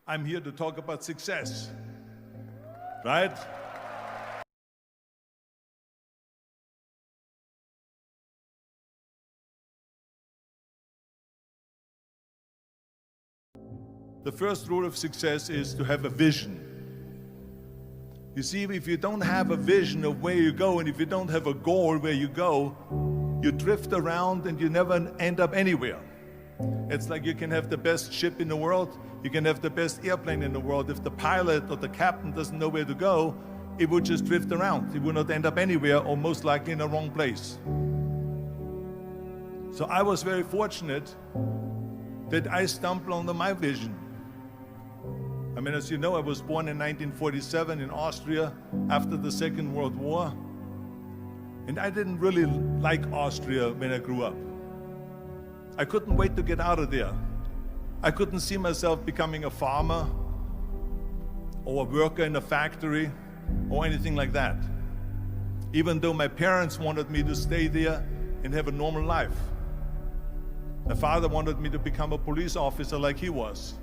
I'm here to talk about success, right? The first rule of success is to have a vision. You see, if you don't have a vision of where you go, and if you don't have a goal where you go, you drift around and you never end up anywhere. It's like you can have the best ship in the world, you can have the best airplane in the world. If the pilot or the captain doesn't know where to go, it would just drift around. It would not end up anywhere, or most likely in the wrong place. So I was very fortunate that I stumbled onto my vision. I mean, as you know, I was born in 1947 in Austria after the Second World War. And I didn't really like Austria when I grew up. I couldn't wait to get out of there. I couldn't see myself becoming a farmer or a worker in a factory or anything like that. Even though my parents wanted me to stay there and have a normal life. My father wanted me to become a police officer like he was.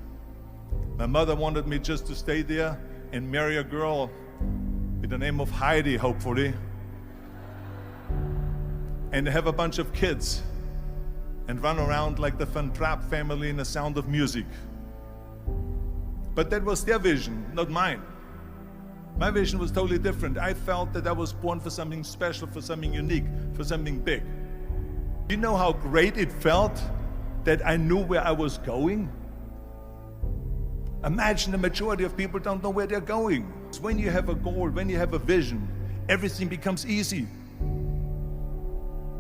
My mother wanted me just to stay there and marry a girl with the name of Heidi, hopefully, and have a bunch of kids and run around like the Van Trapp family in The Sound of Music. But that was their vision, not mine. My vision was totally different. I felt that I was born for something special, for something unique, for something big. Do you know how great it felt that I knew where I was going? Imagine the majority of people don't know where they're going. When you have a goal, when you have a vision, everything becomes easy.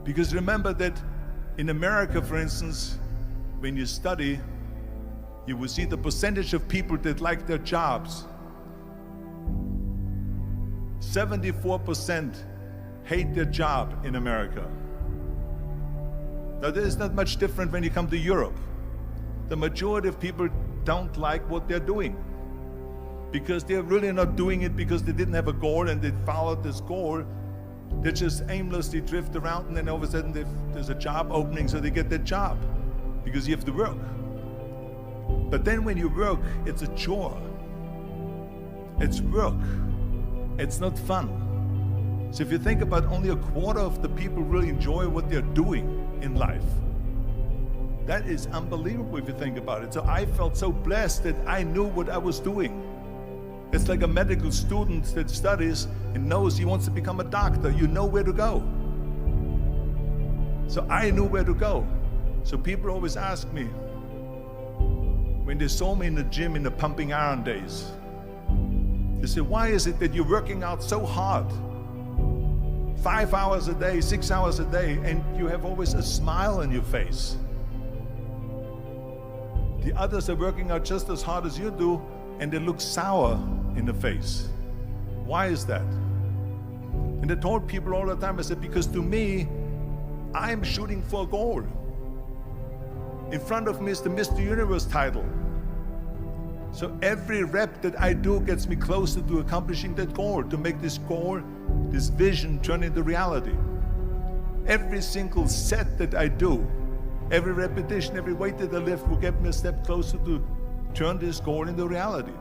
Because remember that in America, for instance, when you study, you will see the percentage of people that like their jobs. 74% hate their job in America. Now, there is not much different when you come to Europe. The majority of people don't like what they're doing because they're really not doing it because they didn't have a goal and they followed this goal. They just aimlessly drift around, and then all of a sudden there's a job opening, so they get that job because you have to work. But then when you work, it's a chore. It's work. It's not fun. So if you think about, only a quarter of the people really enjoy what they're doing in life. That is unbelievable if you think about it. So I felt so blessed that I knew what I was doing. It's like a medical student that studies and knows he wants to become a doctor. You know where to go. So I knew where to go. So people always ask me, when they saw me in the gym in the pumping iron days, they say, why is it that you're working out so hard? 5 hours a day, 6 hours a day, and you have always a smile on your face. The others are working out just as hard as you do, and they look sour in the face. Why is that? And I told people all the time, I said, because to me, I'm shooting for a goal. In front of me is the Mr. Universe title. So every rep that I do gets me closer to accomplishing that goal, to make this goal, this vision, turn into reality. Every single set that I do, every repetition, every weight that I lift will get me a step closer to turn this goal into reality.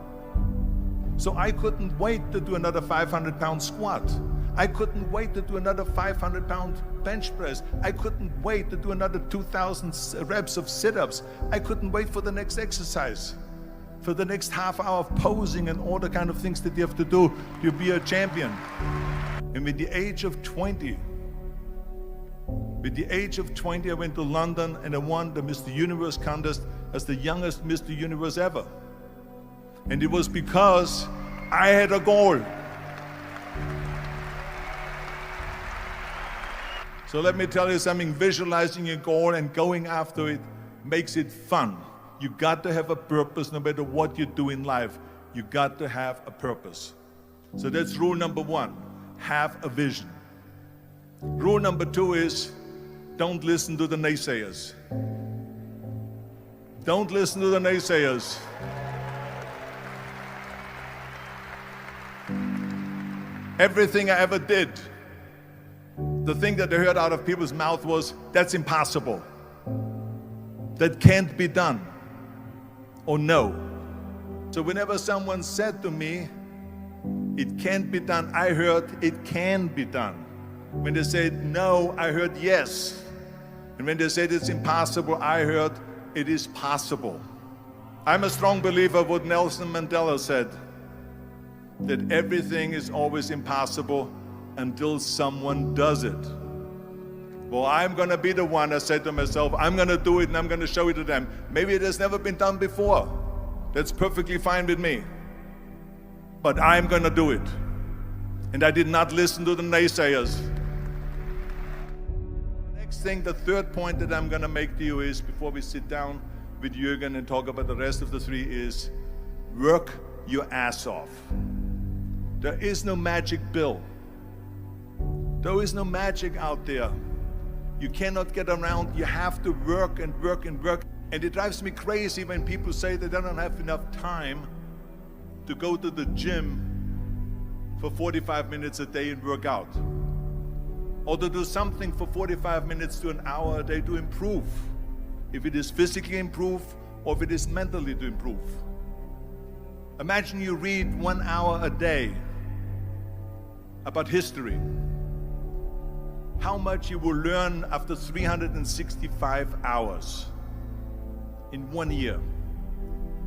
So I couldn't wait to do another 500-pound squat. I couldn't wait to do another 500-pound bench press. I couldn't wait to do another 2,000 reps of sit-ups. I couldn't wait for the next exercise, for the next half hour of posing and all the kind of things that you have to do to be a champion. And with the age of 20, I went to London and I won the Mr. Universe contest as the youngest Mr. Universe ever. And it was because I had a goal. So let me tell you something, visualizing your goal and going after it makes it fun. You got to have a purpose no matter what you do in life. You got to have a purpose. So that's rule number one, have a vision. Rule number two is, don't listen to the naysayers. Don't listen to the naysayers. Everything I ever did, the thing that I heard out of people's mouth was, that's impossible. That can't be done. Or no. So whenever someone said to me, it can't be done, I heard it can be done. When they said no, I heard yes. And when they said it's impossible, I heard it is possible. I'm a strong believer of what Nelson Mandela said, that everything is always impossible until someone does it. Well, I'm going to be the one, I said to myself, I'm going to do it and I'm going to show it to them. Maybe it has never been done before. That's perfectly fine with me. But I'm going to do it. And I did not listen to the naysayers. The next thing, the third point that I'm going to make to you is, before we sit down with Jürgen and talk about the rest of the three, is work your ass off. There is no magic pill. There is no magic out there. You cannot get around. You have to work and work and work. And it drives me crazy when people say they don't have enough time to go to the gym for 45 minutes a day and work out. Or to do something for 45 minutes to an hour a day to improve. If it is physically improve or if it is mentally to improve. Imagine you read 1 hour a day about history. How much you will learn after 365 hours in 1 year.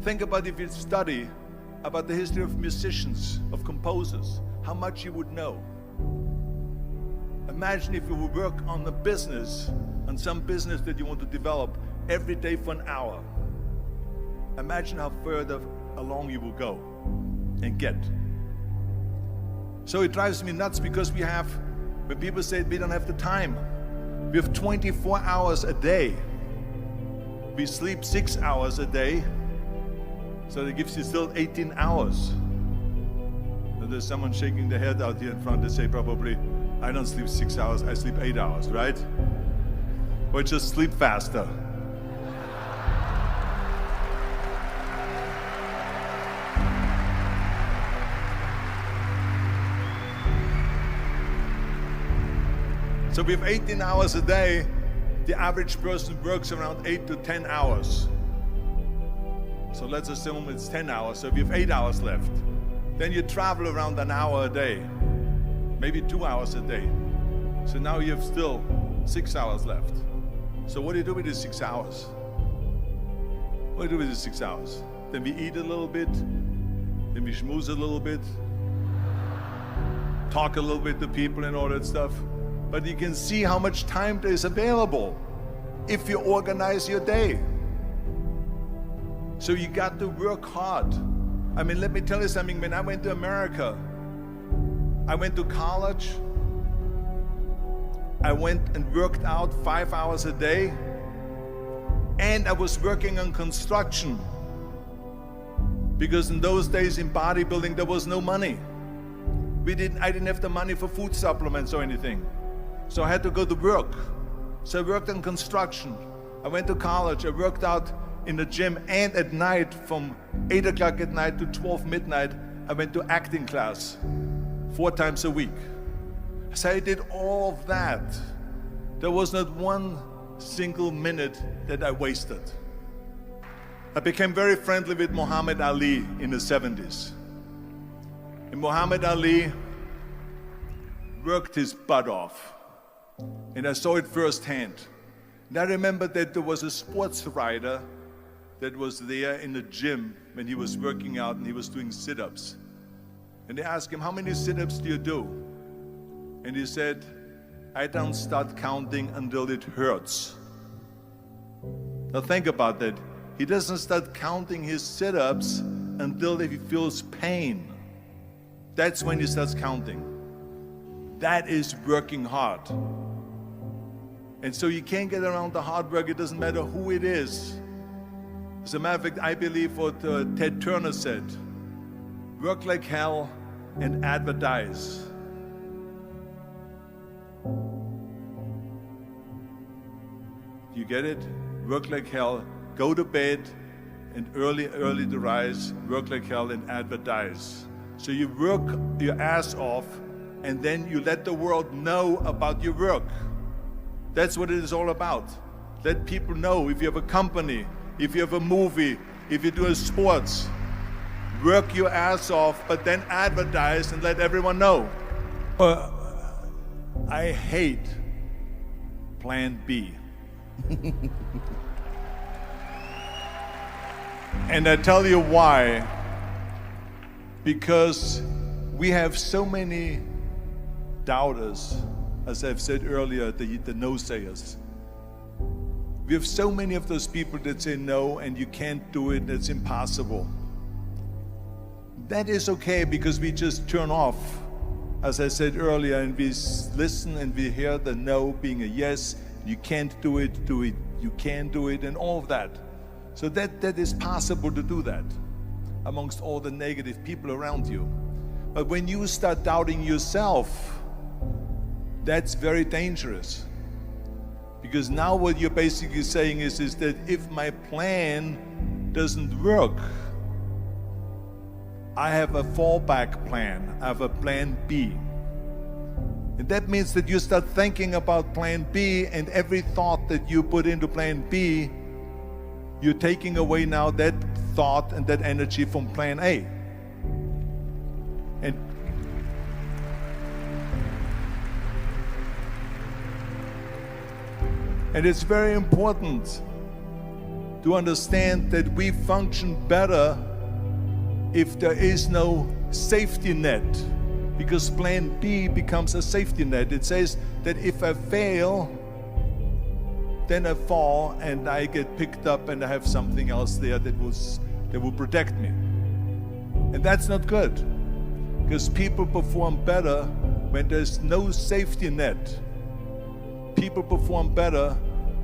Think about if you study about the history of musicians, of composers, how much you would know. Imagine if you would work on a business, on some business that you want to develop every day for an hour. Imagine how further along you will go and get. So it drives me nuts because when people say we don't have the time, we have 24 hours a day. We sleep 6 hours a day, so that gives you still 18 hours. And there's someone shaking their head out here in front. They say probably, I don't sleep 6 hours, I sleep 8 hours, right? Or just sleep faster. So we have 18 hours a day. The average person works around 8 to 10 hours. So let's assume it's 10 hours, so we have 8 hours left. Then you travel around an hour a day, maybe 2 hours a day. So now you have still 6 hours left. So what do you do with these 6 hours? What do you do with these 6 hours? Then we eat a little bit, then we schmooze a little bit, talk a little bit to people and all that stuff. But you can see how much time there is available if you organize your day. So you got to work hard. I mean, let me tell you something. When I went to America, I went to college. I went and worked out 5 hours a day. And I was working on construction. Because in those days in bodybuilding, there was no money. I didn't have the money for food supplements or anything. So I had to go to work. So I worked on construction. I went to college. I worked out in the gym, and at night from 8 o'clock at night to 12 midnight, I went to acting class 4 times a week. So I did all of that. There was not one single minute that I wasted. I became very friendly with Muhammad Ali in the 70s. And Muhammad Ali worked his butt off. And I saw it firsthand. And I remember that there was a sports writer that was there in the gym when he was working out and he was doing sit-ups. And they asked him, how many sit-ups do you do? And he said, I don't start counting until it hurts. Now think about that. He doesn't start counting his sit-ups until he feels pain. That's when he starts counting. That is working hard. And so you can't get around the hard work. It doesn't matter who it is. As a matter of fact, I believe what Ted Turner said. Work like hell and advertise. You get it? Work like hell, go to bed, and early to rise, work like hell and advertise. So you work your ass off, and then you let the world know about your work. That's what it is all about. Let people know if you have a company, if you have a movie, if you do sports. work your ass off, but then advertise and let everyone know. I hate Plan B. And I tell you why. Because we have so many doubters, as I've said earlier, the no-sayers. We have so many of those people that say no and you can't do it, it's impossible. That is okay because we just turn off, as I said earlier, and we listen and we hear the no being a yes. You can't do it, you can do it, and all of that. So that is possible to do that amongst all the negative people around you. But when you start doubting yourself, that's very dangerous. Because now what you're basically saying is that if my plan doesn't work, I have a fallback plan, I have a plan B. And that means that you start thinking about plan B, and every thought that you put into plan B, you're taking away now that thought and that energy from plan A. And it's very important to understand that we function better if there is no safety net, because plan B becomes a safety net. It says that if I fail, then I fall and I get picked up and I have something else there that will protect me. And that's not good, because people perform better when there's no safety net. People perform better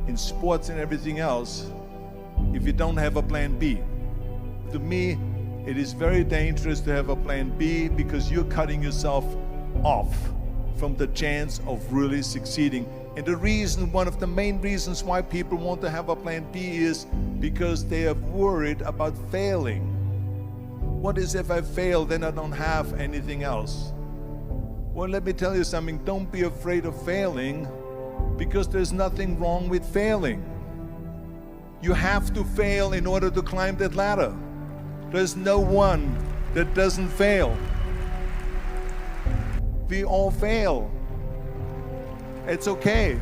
in sports and everything else if you don't have a plan B. To me, it is very dangerous to have a plan B, because you're cutting yourself off from the chance of really succeeding. And the reason, one of the main reasons why people want to have a plan B is because they are worried about failing. What is if I fail, then I don't have anything else? Well, let me tell you something, don't be afraid of failing, because there's nothing wrong with failing. You have to fail in order to climb that ladder. There's no one that doesn't fail. We all fail. It's okay.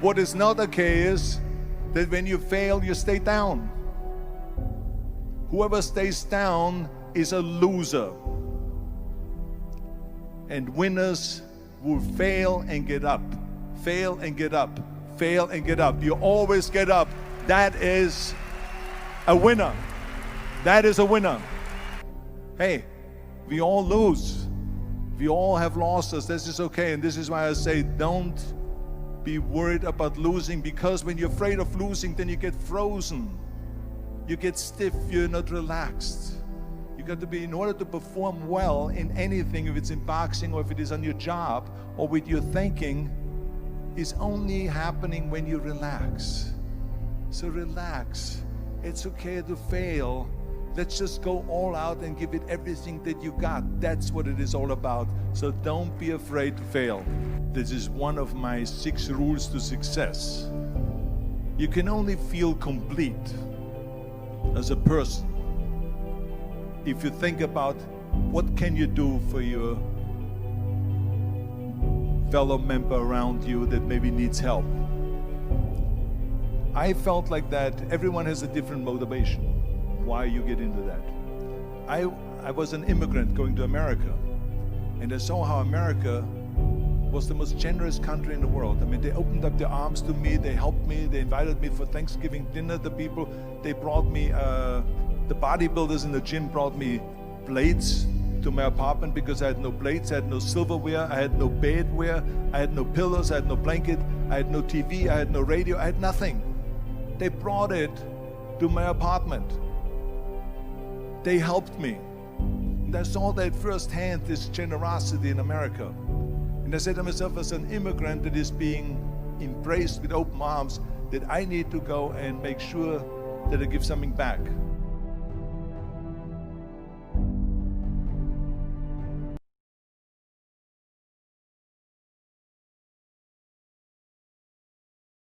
What is not okay is that when you fail, you stay down. Whoever stays down is a loser. And winners will fail and get up, fail and get up, fail and get up. You always get up. That is a winner. That is a winner. Hey, we all lose. We all have losses. This is okay. And this is why I say don't be worried about losing, because when you're afraid of losing, then you get frozen. You get stiff. You're not relaxed. You got to be, in order to perform well in anything, if it's in boxing or if it is on your job or with your thinking, is only happening when you relax. So relax. It's okay to fail. Let's just go all out and give it everything that you got. That's what it is all about. So don't be afraid to fail. This is one of my 6 rules to success. You can only feel complete as a person if you think about what can you do for your fellow member around you that maybe needs help. I felt like that. Everyone has a different motivation why you get into that. I was an immigrant going to America, and I saw how America was the most generous country in the world. I mean, they opened up their arms to me, they helped me, they invited me for Thanksgiving dinner. The people, they brought me, the bodybuilders in the gym brought me plates to my apartment because I had no plates, I had no silverware, I had no bedware, I had no pillows, I had no blanket, I had no TV, I had no radio, I had nothing. They brought it to my apartment. They helped me. And I saw that firsthand, this generosity in America. And I said to myself, as an immigrant that is being embraced with open arms, that I need to go and make sure that I give something back.